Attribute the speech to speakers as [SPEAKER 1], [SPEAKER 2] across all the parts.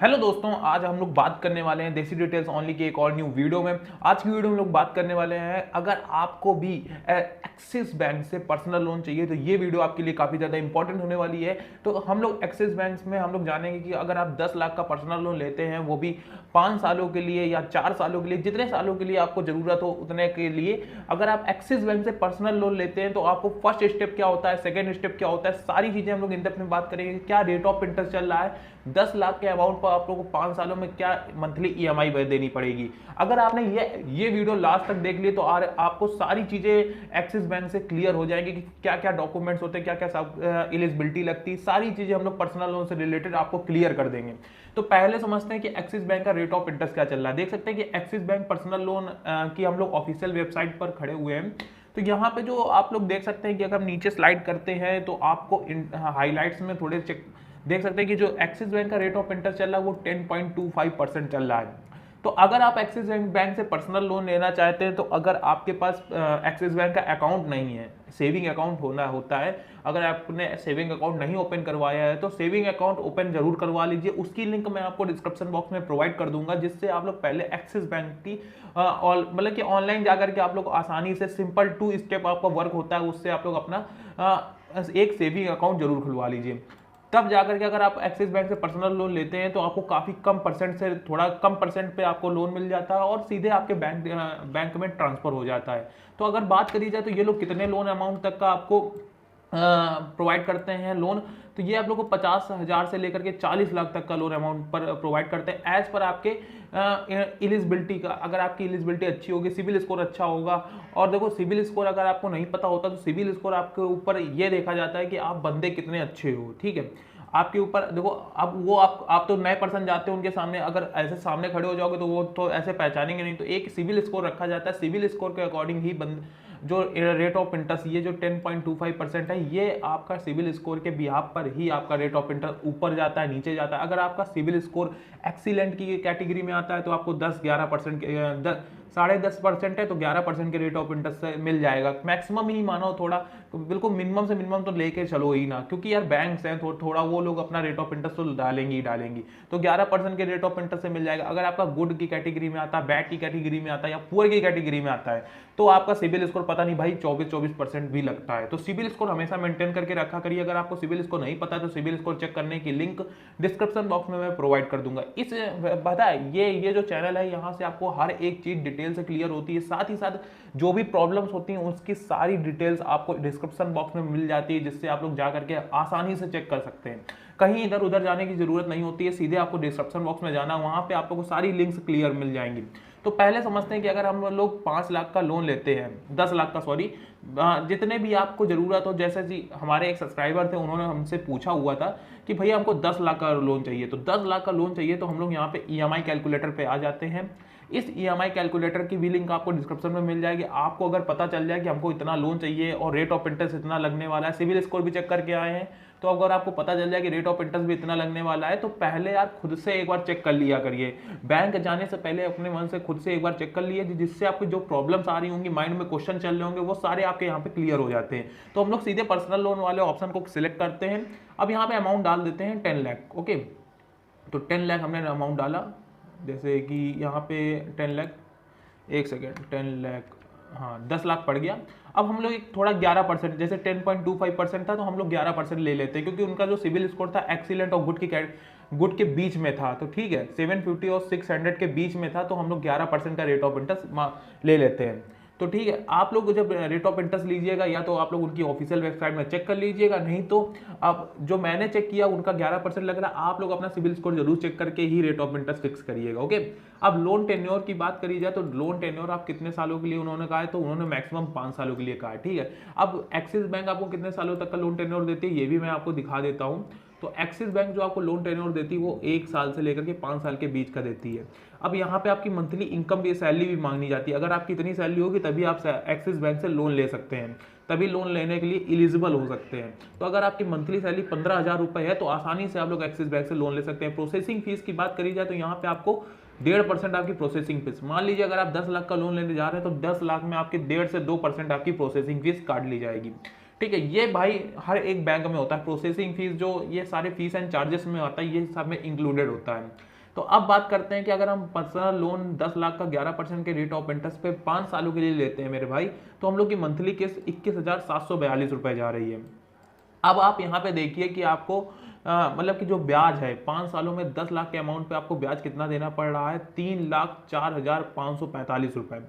[SPEAKER 1] Hello दोस्तों, आज हम लोग बात करने वाले हैं देसी डिटेल्स ओनली के एक और न्यू वीडियो में। आज की वीडियो में हम लोग बात करने वाले हैं, अगर आपको भी एक्सिस बैंक से पर्सनल लोन चाहिए तो ये वीडियो आपके लिए काफ़ी ज़्यादा इंपॉर्टेंट होने वाली है। तो हम लोग एक्सिस बैंक में हम लोग जानेंगे कि अगर आप 10 लाख का पर्सनल लोन लेते हैं, वो भी 5 सालों के लिए या 4 सालों के लिए, जितने सालों के लिए आपको ज़रूरत हो उतने के लिए, अगर आप एक्सिस बैंक से पर्सनल लोन लेते हैं तो आपको फर्स्ट स्टेप क्या होता है, सेकेंड स्टेप क्या होता है, सारी चीज़ें हम लोग इन डेप्थ में बात करेंगे। क्या रेट ऑफ इंटरेस्ट चल रहा है, 10 लाख के अमाउंट पर आप लोगों को 5 सालों में क्या मंथली ईएमआई देनी पड़ेगी। अगर आपने ये वीडियो लास्ट तक देख ली तो आपको सारी चीजें एक्सिस बैंक से क्लियर हो जाएंगी कि क्या क्या डॉक्यूमेंट्स होते हैं, क्या क्या एलिजिबिलिटी लगती, सारी चीजें हम लोग पर्सनल लोन से रिलेटेड आपको क्लियर कर देंगे। तो पहले समझते हैं कि एक्सिस बैंक का रेट ऑफ इंटरेस्ट क्या चल रहा है। देख सकते हैं कि एक्सिस बैंक पर्सनल लोन की हम लोग ऑफिशियल वेबसाइट पर खड़े हुए हैं। तो यहाँ पे जो आप लोग देख सकते हैं कि अगर हम नीचे स्लाइड करते हैं तो आपको हाईलाइट्स में थोड़े चेक देख सकते हैं कि जो एक्सिस बैंक का रेट ऑफ इंटरेस्ट चल रहा है वो 10.25% चल रहा है। तो अगर आप एक्सिस बैंक से पर्सनल लोन लेना चाहते हैं तो अगर आपके पास एक्सिस बैंक का अकाउंट नहीं है, सेविंग अकाउंट होना होता है। अगर आपने सेविंग अकाउंट नहीं ओपन करवाया है तो सेविंग अकाउंट ओपन जरूर करवा लीजिए। उसकी लिंक मैं आपको डिस्क्रिप्शन बॉक्स में प्रोवाइड कर दूंगा, जिससे आप लोग पहले एक्सिस बैंक की मतलब कि ऑनलाइन जाकर के आप लोग आसानी से सिंपल 2 स्टेप आपका वर्क होता है, उससे आप लोग अपना एक सेविंग अकाउंट जरूर खुलवा लीजिए। तब जाकर के अगर आप एक्सिस बैंक से पर्सनल लोन लेते हैं तो आपको काफ़ी कम परसेंट से थोड़ा कम परसेंट पे आपको लोन मिल जाता है और सीधे आपके बैंक में ट्रांसफर हो जाता है। तो अगर बात करी जाए तो ये लोग कितने लोन अमाउंट तक का आपको प्रोवाइड करते हैं लोन, तो ये आप लोग को 50,000 से लेकर के 40 लाख तक का लोन अमाउंट पर प्रोवाइड करते हैं एज पर आपके एलिजिबिलिटी का। अगर आपकी एलिजिबिलिटी अच्छी होगी, सिविल स्कोर अच्छा होगा। और देखो, सिविल स्कोर अगर आपको नहीं पता होता तो सिविल स्कोर आपके ऊपर ये देखा जाता है कि आप बंदे कितने अच्छे हो। ठीक है, आपके ऊपर देखो, अब वो आप तो नए पर्सन जाते हो उनके सामने, अगर ऐसे सामने खड़े हो जाओगे तो वो तो ऐसे पहचानेंगे नहीं। तो एक सिविल स्कोर रखा जाता है, सिविल स्कोर के अकॉर्डिंग ही जो रेट ऑफ इंटरेस्ट ये जो 10.25% है, ये आपका सिविल स्कोर के बिहाफ पर ही आपका रेट ऑफ इंटरेस्ट ऊपर जाता है, नीचे जाता है। अगर आपका सिविल स्कोर एक्सीलेंट की कैटेगरी में आता है तो आपको 10-11% 10.5% है तो 11% के रेट ऑफ इंटरेस्ट से मिल जाएगा। मैक्सिमम ही मानो, थोड़ा बिल्कुल मिनिमम से मिनिमम तो लेके चलो ही ना, क्योंकि यार बैंक्स हैं थोड़ा वो लोग अपना रेट ऑफ इंटरेस्ट तो डालेंगी ही डालेंगी। तो 11% के रेट ऑफ इंटरेस्ट से मिल जाएगा। अगर आपका गुड की कैटेगरी में आता है, बैड की कैटेगरी में आता है या पुअर की कैटेगरी में आता है तो आपका सिविल स्कोर पता नहीं भाई 24% भी लगता है। तो सिविल स्कोर हमेशा मेंटेन करके रखा करिए। अगर आपको सिविल स्कोर नहीं पता है तो सिविल स्कोर चेक करने की लिंक डिस्क्रिप्शन बॉक्स में मैं प्रोवाइड कर दूंगा। इस पता है ये जो चैनल है, यहाँ से आपको हर एक चीज डिटेल से क्लियर होती है। साथ ही साथ जो भी प्रॉब्लम्स होती हैं उसकी सारी डिटेल्स आपको डिस्क्रिप्शन बॉक्स में मिल जाती है, जिससे आप लोग जा करके आसानी से चेक कर सकते हैं। कहीं इधर उधर जाने की जरूरत नहीं होती है, सीधे आपको डिस्क्रिप्शन बॉक्स में जाना, वहां पे आप लोगों को सारी लिंक्स क्लियर मिल जाएंगी। तो पहले समझते हैं कि अगर हम लोग 5 लाख का लोन लेते हैं, 10 लाख का सॉरी, जितने भी आपको जरूरत हो। जैसे जी हमारे एक सब्सक्राइबर थे, उन्होंने हमसे पूछा हुआ था कि भैया हमको 10 लाख का लोन चाहिए। तो 10 लाख का लोन चाहिए तो हम लोग यहाँ पे ईएमआई कैलकुलेटर पे आ जाते हैं। इस ईएमआई कैलकुलेटर की भी लिंक आपको डिस्क्रिप्शन में मिल जाएगी। आपको अगर पता चल जाए कि हमको इतना लोन चाहिए और रेट ऑफ इंटरेस्ट इतना लगने वाला है, सिविल स्कोर भी चेक करके आए हैं, तो अगर आपको पता चल जाए कि रेट ऑफ इंटरेस्ट भी इतना लगने वाला है तो पहले आप खुद से एक बार चेक कर लिया करिए। बैंक जाने से पहले अपने मन से खुद से एक बार चेक कर लिए, जिससे आपकी जो प्रॉब्लम्स आ रही होंगी, माइंड में क्वेश्चन चल रहे होंगे, वो सारे आपके यहाँ पे क्लियर हो जाते हैं। तो हम लोग सीधे पर्सनल लोन वाले ऑप्शन को सिलेक्ट करते हैं। अब यहाँ पे अमाउंट डाल देते हैं 10 लाख। ओके, तो 10 लाख हमने अमाउंट डाला, जैसे कि यहाँ पे 10 लाख, एक सेकेंड, 10 लाख, हाँ 10 लाख पड़ गया। अब हम लोग एक थोड़ा 11%, जैसे 10.25% था तो हम लोग 11% ले लेते हैं, क्योंकि उनका जो सिविल स्कोर था एक्सीलेंट और गुड के बीच में था। तो ठीक है, 750 और 600 के बीच में था, तो हम लोग 11% का रेट ऑफ इंटरेस्ट ले लेते हैं। तो ठीक है, आप लोग जब रेट ऑफ इंटरेस्ट लीजिएगा या तो आप लोग उनकी ऑफिशियल वेबसाइट में चेक कर लीजिएगा, नहीं तो आप जो मैंने चेक किया उनका 11% लग रहा है। आप लोग अपना सिविल स्कोर जरूर चेक करके ही रेट ऑफ इंटरेस्ट फिक्स करिएगा। ओके, अब लोन टेन्योर की बात करी जाए तो लोन टेन्योर आप कितने सालों के लिए उन्होंने कहा है, तो उन्होंने मैक्सिमम 5 सालों के लिए कहा है। ठीक है, अब एक्सिस बैंक आपको कितने सालों तक का लोन टेन्योर देती है ये भी मैं आपको दिखा देता हूँ। तो एक्सिस बैंक जो आपको लोन टेन्योर देती है वो 1 साल से लेकर के 5 साल के बीच का देती है। अब यहाँ पे आपकी मंथली इनकम भी, सैलरी भी मांगनी जाती है। अगर आपकी इतनी सैलरी होगी तभी आप एक्सिस बैंक से लोन ले सकते हैं, तभी लोन लेने के लिए एलिजिबल हो सकते हैं। तो अगर आपकी मंथली सैलरी 15,000 रुपये है तो आसानी से आप लोग एक्सिस बैंक से लोन ले सकते हैं। प्रोसेसिंग फीस की बात करी जाए तो यहाँ पे आपको 1.5% आपकी प्रोसेसिंग फीस, मान लीजिए अगर आप 10 लाख का लोन लेने जा रहे हैं तो 10 लाख में आपकी 1.5 से 2% आपकी प्रोसेसिंग फीस काट ली जाएगी। ठीक है, ये भाई हर एक बैंक में होता है। प्रोसेसिंग फीस जो ये सारे फीस एंड चार्जेस में आता है, ये सब में इंक्लूडेड होता है। तो अब बात करते हैं कि अगर हम पर्सनल लोन 10 लाख का 11% के रेट ऑफ इंटरेस्ट पे 5 सालों के लिए लेते हैं मेरे भाई, तो हम लोग की मंथली किस्त 21,742 रुपए जा रही है। अब आप यहाँ पे देखिए कि आपको मतलब कि जो ब्याज है 5 सालों में 10 लाख के अमाउंट पे आपको ब्याज कितना देना पड़ रहा है, 3,04,545 रुपए।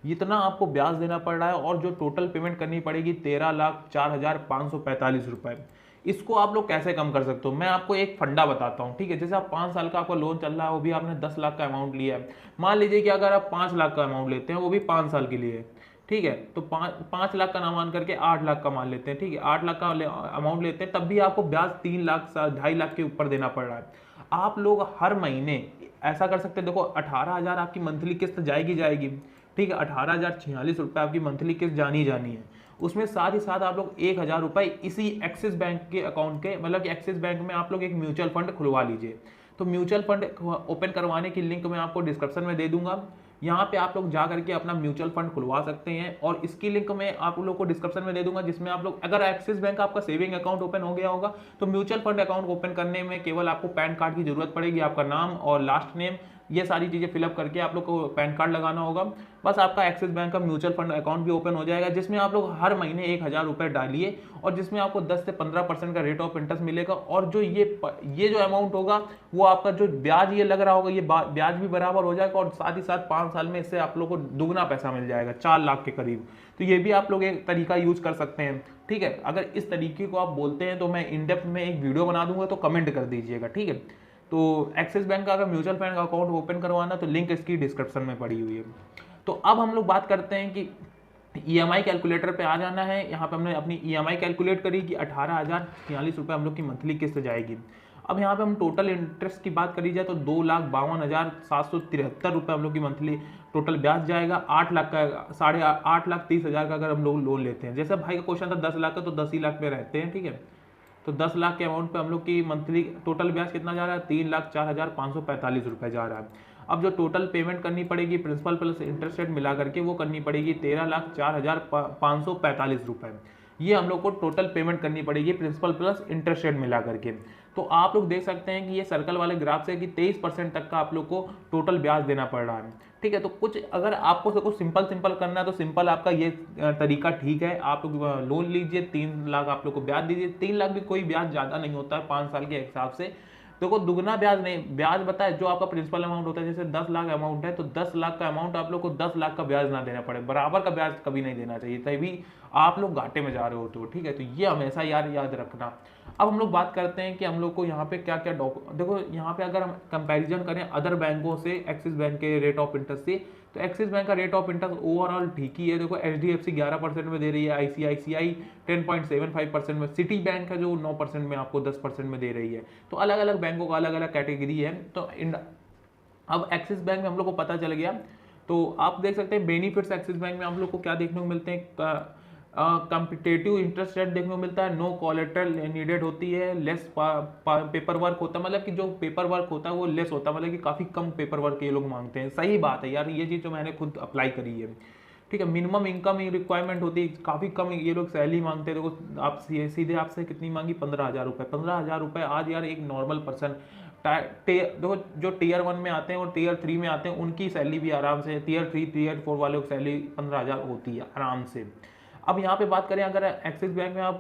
[SPEAKER 1] इतना आपको ब्याज देना पड़ रहा है, और जो टोटल पेमेंट करनी पड़ेगी 13,04,545 रुपए। इसको आप लोग कैसे कम कर सकते हो, मैं आपको एक फंडा बताता हूँ, ठीक है। जैसे आप 5 साल का आपका लोन चल रहा है, वो भी आपने 10 लाख का अमाउंट लिया है। मान लीजिए कि अगर आप 5 लाख का अमाउंट लेते हैं, वो भी 5 साल के लिए, ठीक है, तो 5 लाख का ना मान करके 8 लाख का मान लेते हैं, ठीक है, 8 लाख का अमाउंट लेते हैं, तब भी आपको ब्याज 3 लाख 2.5 लाख के ऊपर देना पड़ रहा है। आप लोग हर महीने ऐसा कर सकते हैं, देखो 18,000 आपकी मंथली किस्त जाएगी जाएगी, ठीक है, 18,046 रुपये आपकी मंथली किस्त जानी जानी है। उसमें साथ ही साथ आप लोग 1,000 रुपये इसी एक्सिस बैंक के अकाउंट के, मतलब कि एक्सिस बैंक में आप लोग एक म्यूचुअल फंड खुलवा लीजिए। तो म्यूचुअल फंड ओपन करवाने की लिंक मैं आपको डिस्क्रिप्शन में दे दूंगा, यहाँ पे आप लोग जा करके अपना म्यूचुअल फंड खुलवा सकते हैं, और इसकी लिंक मैं आप लोग को डिस्क्रिप्शन में दे दूंगा, जिसमें आप लोग, अगर एक्सिस बैंक आपका सेविंग अकाउंट ओपन हो गया होगा, तो म्यूचुअल फंड अकाउंट ओपन करने में केवल आपको पैन कार्ड की जरूरत पड़ेगी, आपका नाम और लास्ट नेम, ये सारी चीजें फिलअप करके आप लोग को पैन कार्ड लगाना होगा, बस आपका एक्सिस बैंक का म्यूचुअल फंड अकाउंट भी ओपन हो जाएगा, जिसमें आप लोग हर महीने 1,000 रुपए डालिए, और जिसमें आपको 10 से 15% का रेट ऑफ इंटरेस्ट मिलेगा, और जो ये जो अमाउंट होगा, वो आपका जो ब्याज ये लग रहा होगा, ये ब्याज भी बराबर हो जाएगा, और साथ ही साथ 5 साल में इससे आप लोग को दुगना पैसा मिल जाएगा, 4 लाख के करीब। तो ये भी आप लोग एक तरीका यूज कर सकते हैं, ठीक है। अगर इस तरीके को आप बोलते हैं तो मैं इन डेप्थ में एक वीडियो बना दूंगा, तो कमेंट कर दीजिएगा, ठीक है। तो एक्सिस बैंक का अगर म्यूचुअल फंड का अकाउंट ओपन करवाना, तो लिंक इसकी डिस्क्रिप्शन में पड़ी हुई है। तो अब हम लोग बात करते हैं कि ईएमआई कैलकुलेटर पे आ जाना है। यहाँ पे हमने अपनी ईएमआई कैलकुलेट करी कि 18,046 रुपये हम लोग की मंथली किस्त जाएगी। अब यहाँ पे हम टोटल इंटरेस्ट की बात करी जाए, तो 2,52,773 रुपये हम लोग की मंथली टोटल ब्याज जाएगा। 8 लाख का 8,30,000 का अगर हम लोग लोन लेते हैं, जैसे भाई का क्वेश्चन था 10 लाख का, तो 10 ही लाख पे रहते हैं, ठीक है। तो 10 लाख के अमाउंट पे हम लोग की मंथली टोटल ब्याज कितना जा रहा है, 3,04,545 रुपये जा रहा है। अब जो टोटल पेमेंट करनी पड़ेगी प्रिंसिपल प्लस इंटरेस्ट रेट मिला करके, वो करनी पड़ेगी 13,04,545 रुपये। ये हम लोग को टोटल पेमेंट करनी पड़ेगी प्रिंसिपल प्लस इंटरेस्ट रेट मिला करके। तो आप लोग देख सकते हैं कि ये सर्कल वाले ग्राफ से कि 23% तक का आप लोग को टोटल ब्याज देना पड़ रहा है, ठीक है। तो कुछ अगर आपको कुछ सिंपल करना है, तो सिंपल आपका ये तरीका ठीक है। आप लोग लोन लीजिए, 3 लाख आप लोग को ब्याज दीजिए। 3 लाख भी कोई ब्याज ज़्यादा नहीं होता है 5 साल के हिसाब से। देखो दुगना ब्याज नहीं, ब्याज बताए जो आपका प्रिंसिपल अमाउंट होता है, जैसे 10 लाख अमाउंट है, तो 10 लाख का अमाउंट आप लोग को 10 लाख का ब्याज ना देना पड़े, बराबर का ब्याज कभी नहीं देना चाहिए, तभी आप लोग घाटे में जा रहे हो, तो ठीक है। तो ये हमेशा याद रखना। अब हम लोग बात करते हैं कि हम लोग को यहाँ पे क्या क्या देखो यहाँ पे अगर हम कंपैरिजन करें अदर बैंकों से, एक्सिस बैंक के रेट ऑफ इंटरेस्ट से, तो एक्सिस बैंक का रेट ऑफ इंटरेस्ट ओवरऑल ठीक ही है। देखो HDFC 11% में दे रही है, ICICI 10.75% में, सिटी बैंक है जो 9% में आपको 10% में दे रही है। तो अलग अलग बैंकों का अलग अलग कैटेगरी है। तो अब एक्सिस बैंक में हम लोग को पता चल गया। तो आप देख सकते हैं बेनिफिट्स एक्सिस बैंक में आप लोग को क्या देखने को मिलते हैं, कॉम्पिटेटिव इंटरेस्ट रेट देखने को मिलता है, नो कोलेटरल नीडेड होती है, लेस पेपर वर्क होता है, मतलब कि जो पेपर वर्क होता है वो लेस होता है, मतलब कि काफ़ी कम पेपर वर्क ये लोग मांगते हैं। सही बात है यार, ये चीज़ जो मैंने खुद अप्लाई करी है, ठीक है। मिनिमम इनकम रिक्वायरमेंट होती है, काफ़ी कम ये लोग सैलरी मांगते हैं। देखो आप सीधे आपसे कितनी मांगी, 15,000 रुपये। 15,000 रुपये आज यार एक नॉर्मल पर्सन, देखो जो टीयर 1 में आते हैं और टीयर 3 में आते हैं, उनकी सैलरी भी आराम से, टीयर 3 टीयर 4 वालों की सैलरी 15,000 होती है आराम से। अब यहाँ पे बात करें, अगर एक्सिस बैंक में आप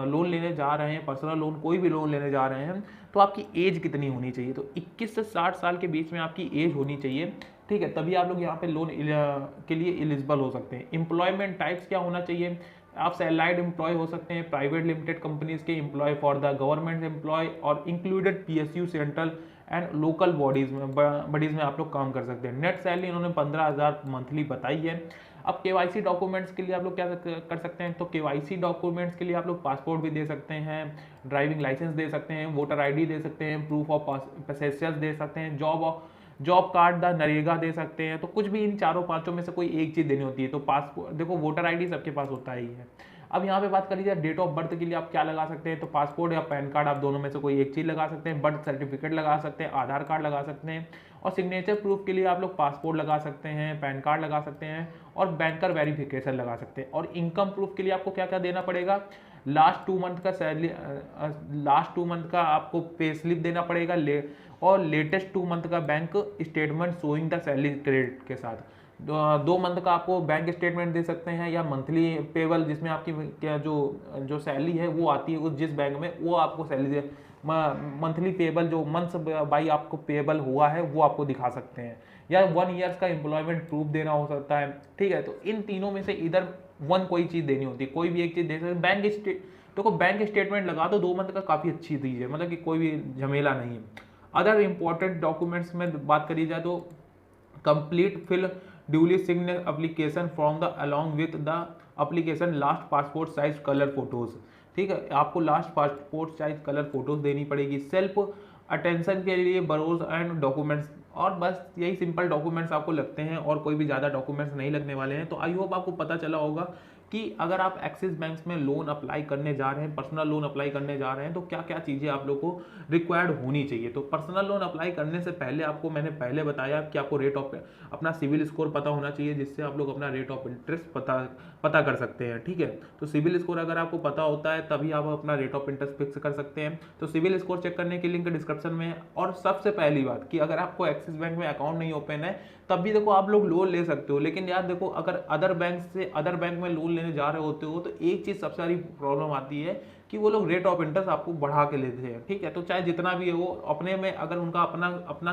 [SPEAKER 1] लोन लेने जा रहे हैं, पर्सनल लोन कोई भी लोन लेने जा रहे हैं, तो आपकी एज कितनी होनी चाहिए, तो 21 से 60 साल के बीच में आपकी एज होनी चाहिए, ठीक है। तभी आप लोग यहाँ पे लोन के लिए एलिजिबल हो सकते हैं। एम्प्लॉयमेंट टाइप्स क्या होना चाहिए, आप सैलरीड एम्प्लॉय हो सकते हैं, प्राइवेट लिमिटेड कंपनीज के employ, for the government employ, और included PSU central and local bodies में आप लोग काम कर सकते हैं। नेट सैलरी इन्होंने 15,000 मंथली बताई है। अब KYC डॉक्यूमेंट्स के लिए आप लोग क्या कर सकते हैं, तो KYC डॉक्यूमेंट्स के लिए आप लोग पासपोर्ट भी दे सकते हैं, ड्राइविंग लाइसेंस दे सकते हैं, वोटर ID दे सकते हैं, प्रूफ ऑफ पैसेज दे सकते हैं, जॉब कार्ड द नरेगा दे सकते हैं। तो कुछ भी इन चारों पांचों में से कोई एक चीज़ देनी होती है। तो पासपोर्ट, देखो वोटर ID सबके पास होता ही है। अब यहाँ पे बात करी जाए डेट ऑफ बर्थ के लिए आप क्या लगा सकते हैं, तो पासपोर्ट या पैन कार्ड, आप दोनों में से कोई एक चीज़ लगा सकते हैं। बर्थ सर्टिफिकेट लगा सकते हैं, आधार कार्ड लगा सकते हैं, और सिग्नेचर प्रूफ के लिए आप लोग पासपोर्ट लगा सकते हैं, पैन कार्ड लगा सकते हैं, और बैंकर वेरिफिकेशन लगा सकते हैं। और इनकम प्रूफ के लिए आपको क्या क्या देना पड़ेगा, लास्ट 2 मंथ का सैलरी, लास्ट 2 मंथ का आपको पे स्लिप देना पड़ेगा और लेटेस्ट 2 मंथ का bank statement showing the salary credit के साथ। 2 मंथ का आपको बैंक स्टेटमेंट दे सकते हैं, या मंथली पेबल जिसमें आपकी क्या जो जो सैलरी है वो आती है उस जिस बैंक में, वो आपको सैलरी मंथली पेबल जो मंथ्स बाई आपको पेबल हुआ है वो आपको दिखा सकते हैं, या 1 ईयर्स का एम्प्लॉयमेंट प्रूफ देना हो सकता है। ठीक है, तो इन तीनों में से इधर वन कोई चीज़ देनी होती है, कोई भी एक चीज़ दे सकते। बैंक स्टेटमेंट लगा दो 2 मंथ का, काफ़ी अच्छी चीज़ है, मतलब कि कोई भी झमेला नहीं है। अदर इंपॉर्टेंट डॉक्यूमेंट्स में बात करी जाए तो complete fill duly sign application form the along with the application last passport size colour photos. ठीक है, आपको last passport size colour photos देनी पड़ेगी। सेल्फ अटेंशन के लिए बरोज एंड डॉक्यूमेंट्स, और बस यही सिंपल डॉक्यूमेंट्स आपको लगते हैं और कोई भी ज़्यादा डॉक्यूमेंट्स नहीं लगने वाले हैं। तो आई होप आपको पता चला होगा कि अगर आप एक्सिस बैंक में लोन अप्लाई करने जा रहे हैं, पर्सनल लोन अप्लाई करने जा रहे हैं, तो क्या क्या चीज़ें आप लोग को रिक्वायर्ड होनी चाहिए। तो पर्सनल लोन अप्लाई करने से पहले आपको मैंने पहले बताया कि आपको रेट ऑफ अपना सिविल स्कोर पता होना चाहिए, जिससे आप लोग अपना रेट ऑफ इंटरेस्ट पता कर सकते हैं। ठीक है, तो सिविल स्कोर अगर आपको पता होता है तभी आप अपना रेट ऑफ इंटरेस्ट फिक्स कर सकते हैं। तो सिविल स्कोर चेक करने की लिंक डिस्क्रिप्शन में है। और सबसे पहली बात कि अगर आपको एक्सिस बैंक में अकाउंट नहीं ओपन है तब भी देखो आप लोग लोन ले सकते हो, लेकिन यार देखो अगर अदर बैंक में लोन लेने जा रहे होते हो तो एक चीज सबसे सारी प्रॉब्लम आती है कि वो लोग रेट ऑफ इंटरेस्ट आपको बढ़ा के लेते हैं। ठीक है, तो चाहे जितना भी है वो अपने में, अगर उनका अपना अपना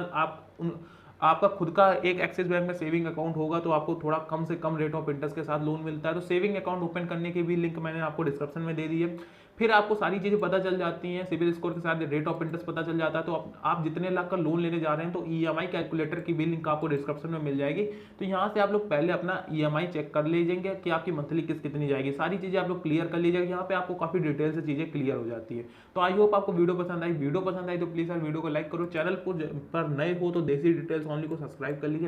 [SPEAKER 1] आपका खुद का एक एक्सिस बैंक में सेविंग अकाउंट होगा तो आपको थोड़ा कम से कम रेट ऑफ इंटरेस्ट के साथ लोन मिलता है। तो सेविंग अकाउंट ओपन करने की भी लिंक मैंने आपको डिस्क्रिप्शन में दे दी है। फिर आपको सारी चीज़ें पता चल जाती हैं, सिविल स्कोर के साथ रेट ऑफ इंटरेस्ट पता चल जाता है। तो आप जितने लाख का लोन लेने जा रहे हैं तो ईएमआई कैलकुलेटर की भी लिंक आपको डिस्क्रिप्शन में मिल जाएगी। तो यहाँ से आप लोग पहले अपना ईएमआई चेक कर लीजिएंगे कि आपकी मंथली किस्त कितनी जाएगी, सारी चीज़ें आप लोग क्लियर कर लीजिएगा। यहाँ पे आपको काफ़ी डिटेल से चीज़ें क्लियर हो जाती है। तो आई होप आपको वीडियो पसंद आई। वीडियो पसंद आई तो प्लीज़ यार वीडियो को लाइक करो, चैनल पर नए हो तो देसी डिटेल्स ओनली को सब्सक्राइब कर लीजिए।